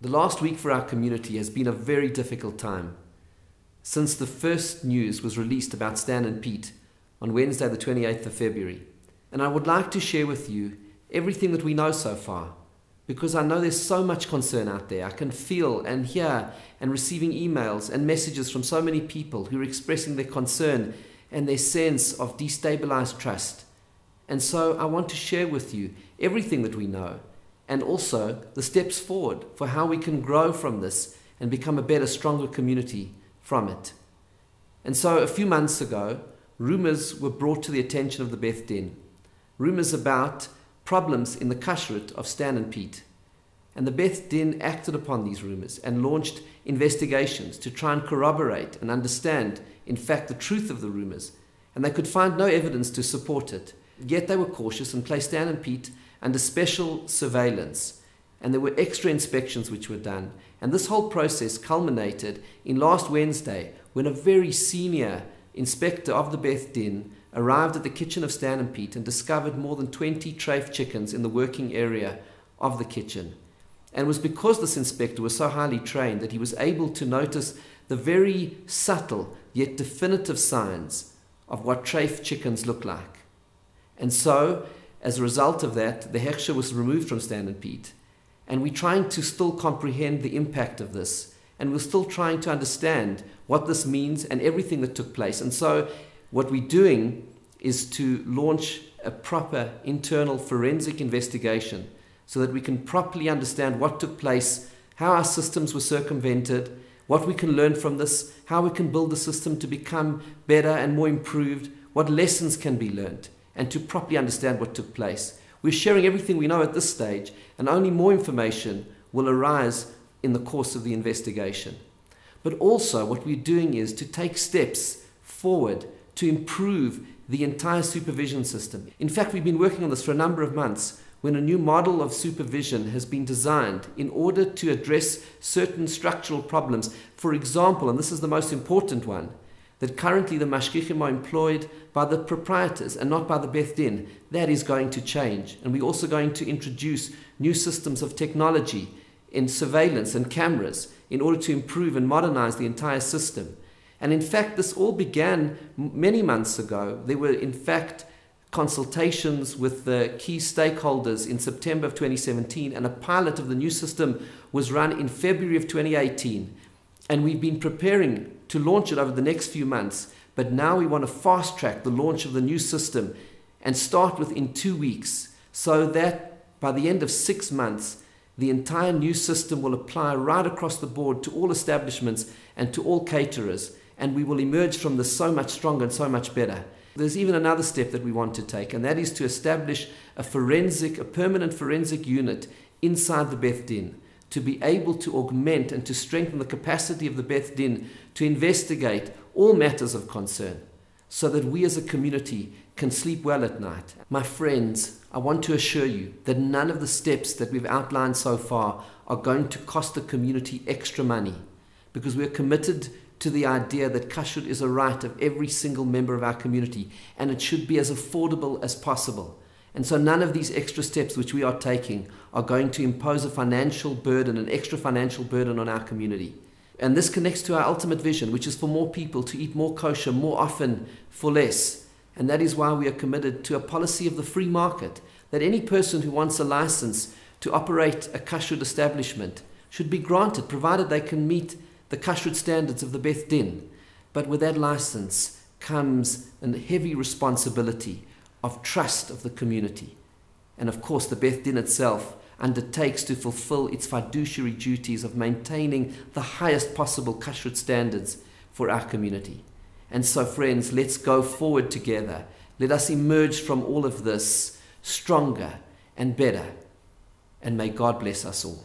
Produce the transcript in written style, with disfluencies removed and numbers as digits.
The last week for our community has been a very difficult time. Since the first news was released about Stan and Pete on Wednesday the 28th of February. And I would like to share with you everything that we know so far, because I know there's so much concern out there. I can feel and hear and receiving emails and messages from so many people who are expressing their concern and their sense of destabilized trust. And so I want to share with you everything that we know, and also the steps forward for how we can grow from this and become a better, stronger community from it. And so a few months ago, rumors were brought to the attention of the Beth Din. Rumors about problems in the kashrut of Stan and Pete. And the Beth Din acted upon these rumors and launched investigations to try and corroborate and understand, in fact, the truth of the rumors. And they could find no evidence to support it. Yet they were cautious and placed Stan and Pete under special surveillance. And there were extra inspections which were done. And this whole process culminated in last Wednesday when a very senior inspector of the Beth Din arrived at the kitchen of Stan and Pete and discovered more than 20 treif chickens in the working area of the kitchen. And it was because this inspector was so highly trained that he was able to notice the very subtle yet definitive signs of what treif chickens look like. And so, as a result of that, the hechsher was removed from Stan and Pete. And we're trying to still comprehend the impact of this. And we're still trying to understand what this means and everything that took place. And so what we're doing is to launch a proper internal forensic investigation so that we can properly understand what took place, how our systems were circumvented, what we can learn from this, how we can build the system to become better and more improved, what lessons can be learned, and to properly understand what took place. We're sharing everything we know at this stage, and only more information will arise in the course of the investigation. But also what we're doing is to take steps forward to improve the entire supervision system. In fact, we've been working on this for a number of months when a new model of supervision has been designed in order to address certain structural problems. For example, and this is the most important one, that currently the mashgichim are employed by the proprietors and not by the Beth Din. That is going to change. And we're also going to introduce new systems of technology in surveillance and cameras in order to improve and modernize the entire system. And in fact, this all began many months ago. There were, in fact, consultations with the key stakeholders in September of 2017, and a pilot of the new system was run in February of 2018. And we've been preparing to launch it over the next few months, but now we want to fast track the launch of the new system and start within 2 weeks, so that by the end of 6 months, the entire new system will apply right across the board to all establishments and to all caterers, and we will emerge from this so much stronger and so much better. There's even another step that we want to take, and that is to establish a permanent forensic unit inside the Beth Din, to be able to augment and to strengthen the capacity of the Beth Din to investigate all matters of concern, so that we as a community can sleep well at night. My friends, I want to assure you that none of the steps that we've outlined so far are going to cost the community extra money, because we're committed to the idea that kashrut is a right of every single member of our community, and it should be as affordable as possible. And so none of these extra steps which we are taking are going to impose a financial burden, an extra financial burden on our community. And this connects to our ultimate vision, which is for more people to eat more kosher more often for less. And that is why we are committed to a policy of the free market, that any person who wants a license to operate a kashrut establishment should be granted, provided they can meet the kashrut standards of the Beth Din. But with that license comes a heavy responsibility of trust of the community. And of course, the Beth Din itself undertakes to fulfill its fiduciary duties of maintaining the highest possible kashrut standards for our community. And so, friends, let's go forward together. Let us emerge from all of this stronger and better. And may God bless us all.